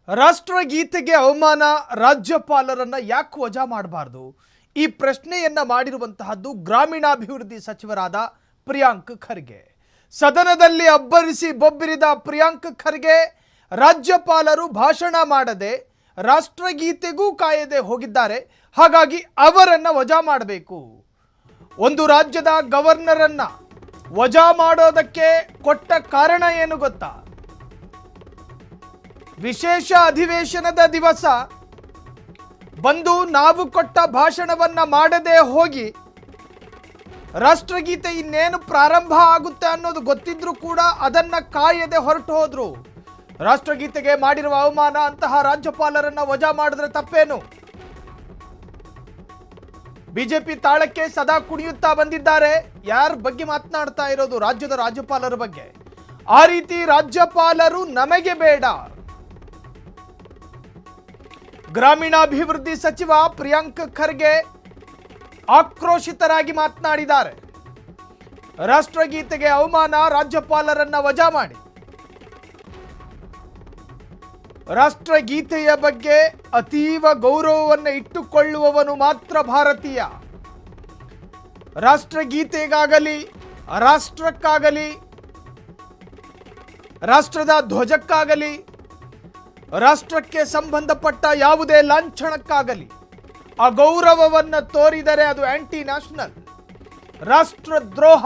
ರಾಷ್ಟ್ರಗೀತೆಗೆ ಅವಮಾನ, ರಾಜ್ಯಪಾಲರನ್ನ ಯಾಕೆ ವಜಾ ಮಾಡಬಾರದು? ಈ ಪ್ರಶ್ನೆಯನ್ನ ಮಾಡಿರುವಂತಹದ್ದು ಗ್ರಾಮೀಣಾಭಿವೃದ್ಧಿ ಸಚಿವರಾದ ಪ್ರಿಯಾಂಕ್ ಖರ್ಗೆ. ಸದನದಲ್ಲಿ ಅಬ್ಬರಿಸಿ ಬೊಬ್ಬಿರಿದ ಪ್ರಿಯಾಂಕ್ ಖರ್ಗೆ ರಾಜ್ಯಪಾಲರು ಭಾಷಣ ಮಾಡದೆ ರಾಷ್ಟ್ರಗೀತೆಗೂ ಕಾಯದೆ ಹೋಗಿದ್ದಾರೆ. ಹಾಗಾಗಿ ಅವರನ್ನ ವಜಾ ಮಾಡಬೇಕು. ಒಂದು ರಾಜ್ಯದ ಗವರ್ನರನ್ನ ವಜಾ ಮಾಡೋದಕ್ಕೆ ಕೊಟ್ಟ ಕಾರಣ ಏನು ಗೊತ್ತಾ? ವಿಶೇಷ ಅಧಿವೇಶನದ ದಿವಸ ಬಂದು ನಾವು ಕೊಟ್ಟ ಭಾಷಣವನ್ನ ಮಾಡದೆ ಹೋಗಿ ರಾಷ್ಟ್ರಗೀತೆ ಇನ್ನೇನು ಪ್ರಾರಂಭ ಆಗುತ್ತೆ ಅನ್ನೋದು ಗೊತ್ತಿದ್ರೂ ಕೂಡ ಅದನ್ನ ಕಾಯದೆ ಹೊರಟು ಹೋದ್ರು. ರಾಷ್ಟ್ರಗೀತೆಗೆ ಮಾಡಿರುವ ಅವಮಾನ, ಅಂತಹ ರಾಜ್ಯಪಾಲರನ್ನ ವಜಾ ಮಾಡಿದ್ರೆ ತಪ್ಪೇನು? ಬಿಜೆಪಿ ತಾಳಕ್ಕೆ ಸದಾ ಕುಣಿಯುತ್ತಾ ಬಂದಿದ್ದಾರೆ. ಯಾರ ಬಗ್ಗೆ ಮಾತನಾಡ್ತಾ ಇರೋದು? ರಾಜ್ಯದ ರಾಜ್ಯಪಾಲರ ಬಗ್ಗೆ. ಆ ರೀತಿ ರಾಜ್ಯಪಾಲರು ನಮಗೆ ಬೇಡ. ಗ್ರಾಮೀಣಾಭಿವೃದ್ಧಿ ಸಚಿವ ಪ್ರಿಯಾಂಕ್ ಖರ್ಗೆ ಆಕ್ರೋಶಿತರಾಗಿ ಮಾತನಾಡಿದ್ದಾರೆ. ರಾಷ್ಟ್ರಗೀತೆಗೆ ಅವಮಾನ, ರಾಜ್ಯಪಾಲರನ್ನ ವಜಾ ಮಾಡಿ. ರಾಷ್ಟ್ರಗೀತೆಯ ಬಗ್ಗೆ ಅತೀವ ಗೌರವವನ್ನು ಇಟ್ಟುಕೊಳ್ಳುವವನು ಮಾತ್ರ ಭಾರತೀಯ. ರಾಷ್ಟ್ರಗೀತೆಗಾಗಲಿ, ರಾಷ್ಟ್ರಕ್ಕಾಗಲಿ, ರಾಷ್ಟ್ರದ ಧ್ವಜಕ್ಕಾಗಲಿ, ರಾಷ್ಟ್ರಕ್ಕೆ ಸಂಬಂಧಪಟ್ಟ ಯಾವುದೇ ಲಾಂಛನಕ್ಕಾಗಲಿ ಅಗೌರವವನ್ನು ತೋರಿದರೆ ಅದು ಆಂಟಿ ನ್ಯಾಷನಲ್, ರಾಷ್ಟ್ರದ್ರೋಹ,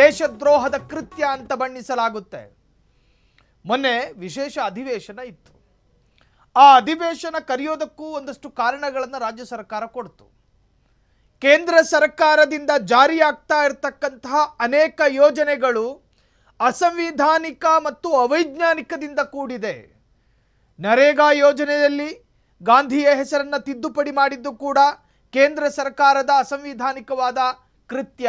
ದೇಶದ್ರೋಹದ ಕೃತ್ಯ ಅಂತ ಬಣ್ಣಿಸಲಾಗುತ್ತೆ. ಮೊನ್ನೆ ವಿಶೇಷ ಅಧಿವೇಶನ ಇತ್ತು. ಆ ಅಧಿವೇಶನ ಕರೆಯೋದಕ್ಕೂ ಒಂದಷ್ಟು ಕಾರಣಗಳನ್ನು ರಾಜ್ಯ ಸರ್ಕಾರ ಕೊಡ್ತು. ಕೇಂದ್ರ ಸರ್ಕಾರದಿಂದ ಜಾರಿಯಾಗ್ತಾ ಇರತಕ್ಕಂತಹ ಅನೇಕ ಯೋಜನೆಗಳು ಅಸಂವಿಧಾನಿಕ ಮತ್ತು ಅವೈಜ್ಞಾನಿಕದಿಂದ ಕೂಡಿದೆ. ನರೇಗಾ ಯೋಜನೆಯಲ್ಲಿ ಗಾಂಧಿಯ ಹೆಸರನ್ನು ತಿದ್ದುಪಡಿ ಮಾಡಿದ್ದು ಕೂಡ ಕೇಂದ್ರ ಸರ್ಕಾರದ ಅಸಂವಿಧಾನಿಕವಾದ ಕೃತ್ಯ.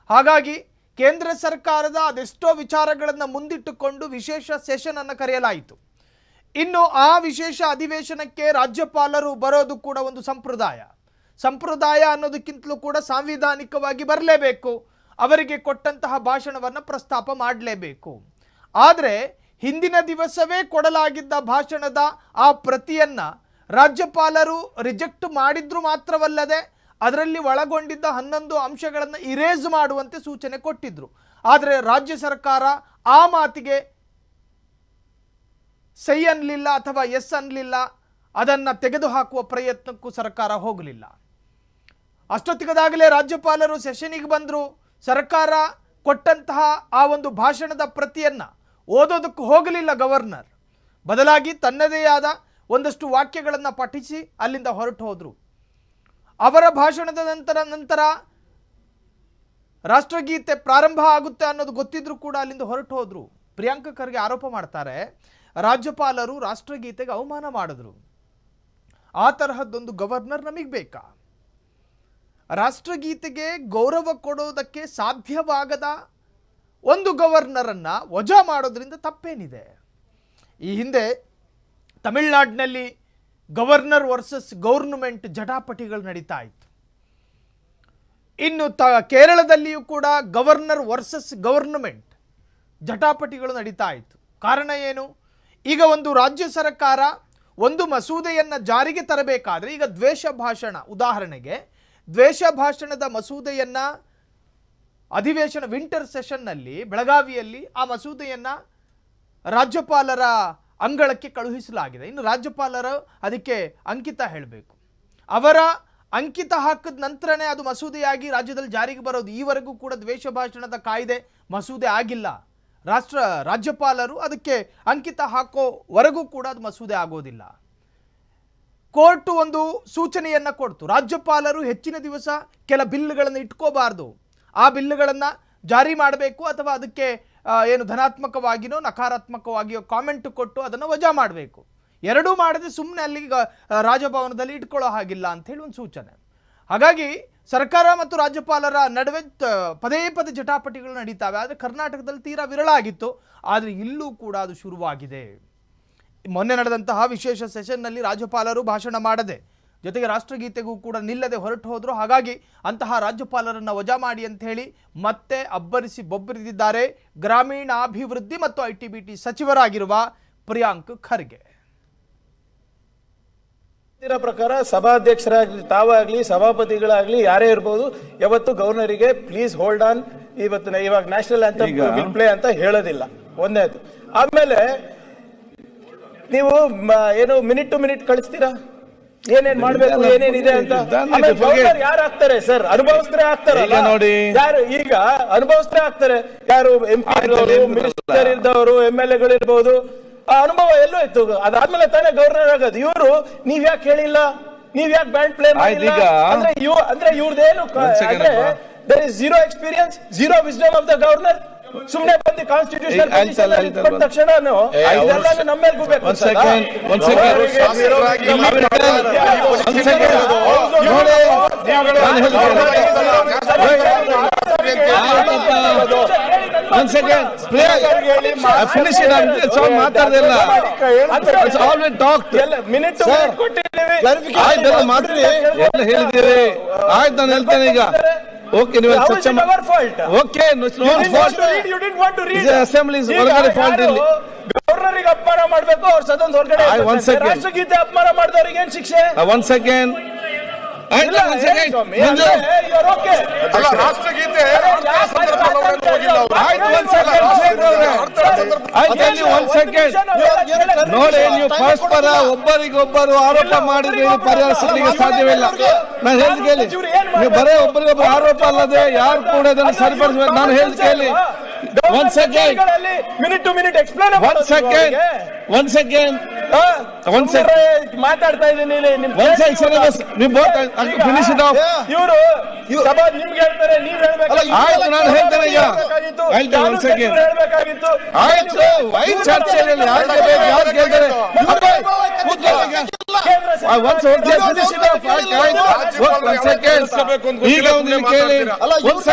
ಹಾಗಾಗಿ ಕೇಂದ್ರ ಸರ್ಕಾರದ ಅದೆಷ್ಟೋ ವಿಚಾರಗಳನ್ನು ಮುಂದಿಟ್ಟುಕೊಂಡು ವಿಶೇಷ ಸೆಷನ್ ಅನ್ನು ಕರೆಯಲಾಯಿತು. ಇನ್ನು ಆ ವಿಶೇಷ ಅಧಿವೇಶನಕ್ಕೆ ರಾಜ್ಯಪಾಲರು ಬರೋದು ಕೂಡ ಒಂದು ಸಂಪ್ರದಾಯ ಅನ್ನೋದಕ್ಕಿಂತಲೂ ಕೂಡ ಸಾಂವಿಧಾನಿಕವಾಗಿ ಬರಲೇಬೇಕು. ಅವರಿಗೆ ಕೊಟ್ಟಂತಹ ಭಾಷಣವನ್ನು ಪ್ರಸ್ತಾಪ ಮಾಡಲೇಬೇಕು. ಆದರೆ ಹಿಂದಿನ ದಿವಸವೇ ಕೊಡಲಾಗಿದ್ದ ಭಾಷಣದ ಆ ಪ್ರತಿಯನ್ನ ರಾಜ್ಯಪಾಲರು ರಿಜೆಕ್ಟ್ ಮಾಡಿದ್ರು ಮಾತ್ರವಲ್ಲದೆ ಅದರಲ್ಲಿ ಒಳಗೊಂಡಿದ್ದ 11 ಅಂಶಗಳನ್ನು ಇರೇಸ್ ಮಾಡುವಂತೆ ಸೂಚನೆ ಕೊಟ್ಟಿದ್ರು. ಆದರೆ ರಾಜ್ಯ ಸರ್ಕಾರ ಆ ಮಾತಿಗೆ ಸೈ ಅನ್ನಲಿಲ್ಲ ಅಥವಾ ಎಸ್ ಅನ್ನಲಿಲ್ಲ. ಅದನ್ನು ತೆಗೆದುಹಾಕುವ ಪ್ರಯತ್ನಕ್ಕೂ ಸರ್ಕಾರ ಹೋಗಲಿಲ್ಲ. ಅಷ್ಟೊತ್ತಿಗದಾಗಲೇ ರಾಜ್ಯಪಾಲರು ಸೆಷನಿಗೆ ಬಂದರು. ಸರ್ಕಾರ ಕೊಟ್ಟಂತಹ ಆ ಒಂದು ಭಾಷಣದ ಪ್ರತಿಯನ್ನು ಓದೋದಕ್ಕೂ ಹೋಗಲಿಲ್ಲ ಗವರ್ನರ್. ಬದಲಾಗಿ ತನ್ನದೇ ಆದ ಒಂದಷ್ಟು ವಾಕ್ಯಗಳನ್ನು ಪಠಿಸಿ ಅಲ್ಲಿಂದ ಹೊರಟು ಹೋದರು. ಅವರ ಭಾಷಣದ ನಂತರ ರಾಷ್ಟ್ರಗೀತೆ ಪ್ರಾರಂಭ ಆಗುತ್ತೆ ಅನ್ನೋದು ಗೊತ್ತಿದ್ರೂ ಕೂಡ ಅಲ್ಲಿಂದ ಹೊರಟು ಹೋದರು. ಪ್ರಿಯಾಂಕ್ ಖರ್ಗೆ ಆರೋಪ ಮಾಡ್ತಾರೆ, ರಾಜ್ಯಪಾಲರು ರಾಷ್ಟ್ರಗೀತೆಗೆ ಅವಮಾನ ಮಾಡಿದ್ರು. ಆ ತರಹದ್ದೊಂದು ಗವರ್ನರ್ ನಮಗೆ ಬೇಕಾ? ರಾಷ್ಟ್ರಗೀತೆಗೆ ಗೌರವ ಕೊಡೋದಕ್ಕೆ ಸಾಧ್ಯವಾಗದ ಒಂದು ಗವರ್ನರನ್ನ ವಜಾ ಮಾಡೋದ್ರಿಂದ ತಪ್ಪೇನಿದೆ? ಈ ಹಿಂದೆ ತಮಿಳುನಾಡಿನಲ್ಲಿ ಗವರ್ನರ್ ವರ್ಸಸ್ ಗೌರ್ನಮೆಂಟ್ ಜಟಾಪಟಿಗಳು ನಡೀತಾ ಇತ್ತು. ಇನ್ನು ಕೇರಳದಲ್ಲಿಯೂ ಕೂಡ ಗವರ್ನರ್ ವರ್ಸಸ್ ಗವರ್ನಮೆಂಟ್ ಜಟಾಪಟಿಗಳು ನಡೀತಾ ಇತ್ತು. ಕಾರಣ ಏನು? ಈಗ ಒಂದು ರಾಜ್ಯ ಸರ್ಕಾರ ಒಂದು ಮಸೂದೆಯನ್ನು ಜಾರಿಗೆ ತರಬೇಕಾದ್ರೆ, ಈಗ ದ್ವೇಷ ಭಾಷಣ, ಉದಾಹರಣೆಗೆ ದ್ವೇಷ ಭಾಷಣದ ಮಸೂದೆಯನ್ನು ಅಧಿವೇಶನ ವಿಂಟರ್ ಸೆಷನ್ನಲ್ಲಿ ಬೆಳಗಾವಿಯಲ್ಲಿ ಆ ಮಸೂದೆಯನ್ನು ರಾಜ್ಯಪಾಲರ ಅಂಗಳಕ್ಕೆ ಕಳುಹಿಸಲಾಗಿದೆ. ಇನ್ನು ರಾಜ್ಯಪಾಲರು ಅದಕ್ಕೆ ಅಂಕಿತ ಹೇಳಬೇಕು. ಅವರ ಅಂಕಿತ ಹಾಕಿದ ನಂತರನೇ ಅದು ಮಸೂದೆಯಾಗಿ ರಾಜ್ಯದಲ್ಲಿ ಜಾರಿಗೆ ಬರೋದು. ಈವರೆಗೂ ಕೂಡ ದ್ವೇಷ ಭಾಷಣದ ಕಾಯ್ದೆ ಮಸೂದೆ ಆಗಿಲ್ಲ. ರಾಜ್ಯಪಾಲರು ಅದಕ್ಕೆ ಅಂಕಿತ ಹಾಕೋವರೆಗೂ ಕೂಡ ಅದು ಮಸೂದೆ ಆಗೋದಿಲ್ಲ. ಕೋರ್ಟ್ ಒಂದು ಸೂಚನೆಯನ್ನು ಕೊಡ್ತು, ರಾಜ್ಯಪಾಲರು ಹೆಚ್ಚಿನ ದಿವಸ ಕೆಲ ಬಿಲ್ಗಳನ್ನು ಇಟ್ಕೋಬಾರ್ದು, ಆ ಬಿಲ್ಗಳನ್ನು ಜಾರಿ ಮಾಡಬೇಕು ಅಥವಾ ಅದಕ್ಕೆ ಏನು ಧನಾತ್ಮಕವಾಗಿಯೋ ನಕಾರಾತ್ಮಕವಾಗಿಯೋ ಕಾಮೆಂಟ್ ಕೊಟ್ಟು ಅದನ್ನು ವಜಾ ಮಾಡಬೇಕು. ಎರಡೂ ಮಾಡದೆ ಸುಮ್ಮನೆ ಅಲ್ಲಿ ರಾಜಭವನದಲ್ಲಿ ಇಟ್ಕೊಳ್ಳೋ ಹಾಗಿಲ್ಲ ಅಂತ ಹೇಳಿ ಒಂದು ಸೂಚನೆ. ಹಾಗಾಗಿ ಸರ್ಕಾರ ಮತ್ತು ರಾಜ್ಯಪಾಲರ ನಡುವೆ ಪದೇ ಜಟಾಪಟಿಗಳು ನಡೀತಾವೆ. ಆದರೆ ಕರ್ನಾಟಕದಲ್ಲಿ ತೀರಾ ವಿರಳ ಆಗಿತ್ತು. ಆದರೆ ಇಲ್ಲೂ ಕೂಡ ಅದು ಶುರುವಾಗಿದೆ. ಮೊನ್ನೆ ನಡೆದಂತಹ ವಿಶೇಷ ಸೆಷನ್ನಲ್ಲಿ ರಾಜ್ಯಪಾಲರು ಭಾಷಣ ಮಾಡದೆ ಜೊತೆಗೆ ರಾಷ್ಟ್ರಗೀತೆಗೂ ಕೂಡ ನಿಲ್ಲದೆ ಹೊರಟು ಹೋದರು. ಹಾಗಾಗಿ ಅಂತಹ ರಾಜ್ಯಪಾಲರನ್ನ ವಜಾ ಮಾಡಿ ಅಂತ ಹೇಳಿ ಮತ್ತೆ ಅಬ್ಬರಿಸಿ ಬೊಬ್ಬರಿದಿದ್ದಾರೆ ಗ್ರಾಮೀಣಾಭಿವೃದ್ಧಿ ಮತ್ತು ಐಟಿ ಬಿಟಿ ಸಚಿವರಾಗಿರುವ ಪ್ರಿಯಾಂಕ್ ಖರ್ಗೆ. ಪ್ರಕಾರ ಸಭಾಧ್ಯಕ್ಷರಾಗ್ಲಿ ತಾವಾಗ್ಲಿ ಸಭಾಪತಿಗಳಾಗ್ಲಿ ಯಾರೇ ಇರ್ಬೋದು, ಯಾವತ್ತು ಗವರ್ನರಿಗೆ ಪ್ಲೀಸ್ ಹೋಲ್ಡ್ ಆನ್, ಇವಾಗ ನ್ಯಾಷನಲ್ ಆಂಥಮ್ ವಿಲ್ ಪ್ಲೇ ಅಂತ ಹೇಳೋದಿಲ್ಲ. ಒಂದೇದು. ಆಮೇಲೆ ನೀವು ಏನು ಮಿನಿಟ್ ಟು ಮಿನಿಟ್ ಕಳಿಸ್ತೀರಾ, ಏನೇನ್ ಮಾಡ್ಬೇಕು ಏನೇನಿದೆ ಅಂತ. ಯಾರು ಆಗ್ತಾರೆ ಸರ್? ಅನುಭವಸ್ಥರೇ ಆಗ್ತಾರಲ್ಲ ನೋಡಿ. ಯಾರು ಈಗ ಅನುಭವಸ್ಥರೇ ಆಗ್ತಾರೆ, ಯಾರು MP ಮಿನಿಸ್ಟರ್ ಇದ್ದವರು, MLA ಗಳಿರ್ಬೋದು. ಆ ಅನುಭವ ಎಲ್ಲೂ ಇತ್ತು. ಅದಾದ್ಮೇಲೆ ತಾನೇ ಗವರ್ನರ್ ಆಗೋದು. ಇವರು ನೀವ್ ಯಾಕೆ ಹೇಳಿಲ್ಲ, ನೀವ್ ಯಾಕೆ ಬ್ಯಾಂಡ್ ಪ್ಲೇ ಮಾಡಿಲ್ಲ ಅಂದ್ರೆ ಇವ್ರದೇನು ಅಂದ್ರೆ there is zero experience, zero wisdom of the governor. ಸುಮ್ನೆ ಬಂದು ಕಾನ್ಸ್ಟಿಟ್ಯೂಷನ್ ಕೊಟ್ಟ ತಕ್ಷಣ ನಮ್ಮ ಮೇಲೆ ಹೋಗ್ಬೇಕು. ಮಾತಾಡೋದಿಲ್ಲ, ಹೇಳಿದ್ದೀರಿ. ಆಯ್ತು, ನಾನು ಹೇಳ್ತೇನೆ ಈಗ. ಓಕೆ, ನೀವು ಅಸೆಂಬ್ಲಿ ಗವರ್ನರಿಗೆ ಅಪಮಾನ ಮಾಡಬೇಕು, ಅವ್ರ ಸದನ ಹೊರಗಡೆ ರಾಷ್ಟ್ರಗೀತೆ ಅಪಮಾನ ಮಾಡಿದವರಿಗೆ ಏನ್ ಶಿಕ್ಷೆ? ಒಂದ್ ಸೆಕೆಂಡ್ ನೋಡಿ, ನೀವು ಪರಸ್ಪರ ಒಬ್ಬರಿಗೊಬ್ಬರು ಆರೋಪ ಮಾಡಿದ್ರೆ ಪರಿಹರಿಸಲಿಕ್ಕೆ ಸಾಧ್ಯವಿಲ್ಲ. ನಾನು ಹೇಳಿದ ಕೇಳಿ, ನೀವು ಬರೇ ಒಬ್ಬರಿಗೊಬ್ಬರು ಆರೋಪ ಅಲ್ಲದೆ ಯಾರು ಕೂಡ ಇದನ್ನು ಸರಿಪಡಿಸಬೇಕು. ನಾನು ಹೇಳಿದ ಕೇಳಿ. ಒಂದ್ ಸೆಕೆಂಡ್ ಮಾತಾಡ್ತಾ ಇದ್ದೀನಿ. Finish it off. ಇವರು ನಿಮ್ಗೆ ಹೇಳ್ತಾರೆ, ನೀವ್ ಹೇಳ್ಬೇಕು. ಆಯ್ತು, ನಾನು ಹೇಳ್ತೇನೆ ಈಗ. ಆಯ್ತು, ಒಂದ್ ಸೆಕೆಂಡ್. ಆಯ್ತು, ಚರ್ಚೆಯಲ್ಲಿ ಯಾರು ಕೇಳ್ತಾರೆ? ಈಗ ಒಂದು ಕೇಳಿ. ಒಂದ್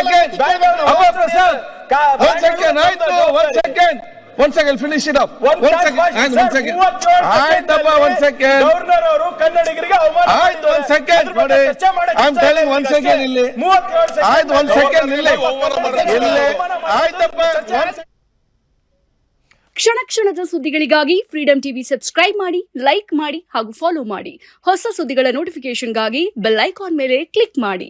ಸೆಕೆಂಡ್ ಒಂದ್ ಸೆಕೆಂಡ್ ಫಿನಿಶ್ ಇಟ್ ಅಪ್. ಆಯ್ತಪ್ಪ, ಒಂದ್ ಸೆಕೆಂಡ್. ಗವರ್ನರ್ ಅವರು ಕನ್ನಡಿಗರಿಗೆ ಆಯ್ತು, ಒಂದ್ ಸೆಕೆಂಡ್ ನೋಡಿ. ಐ ಆಮ್ ಟೆಲಿಂಗ್ ಒಂದ್ ಸೆಕೆಂಡ್ ಇಲ್ಲಿ. ಆಯ್ತು, ಒಂದ್ ಸೆಕೆಂಡ್ ಇಲ್ಲಿ. ಆಯ್ತಪ್ಪ. ಕ್ಷಣ ಕ್ಷಣದ ಸುದ್ದಿಗಳಿಗಾಗಿ ಫ್ರೀಡಂ ಟಿವಿ ಸಬ್ಸ್ಕ್ರೈಬ್ ಮಾಡಿ, ಲೈಕ್ ಮಾಡಿ ಹಾಗೂ ಫಾಲೋ ಮಾಡಿ. ಹೊಸ ಸುದ್ದಿಗಳ ನೋಟಿಫಿಕೇಶನ್ಗಾಗಿ ಬೆಲ್ ಐಕಾನ್ ಮೇಲೆ ಕ್ಲಿಕ್ ಮಾಡಿ.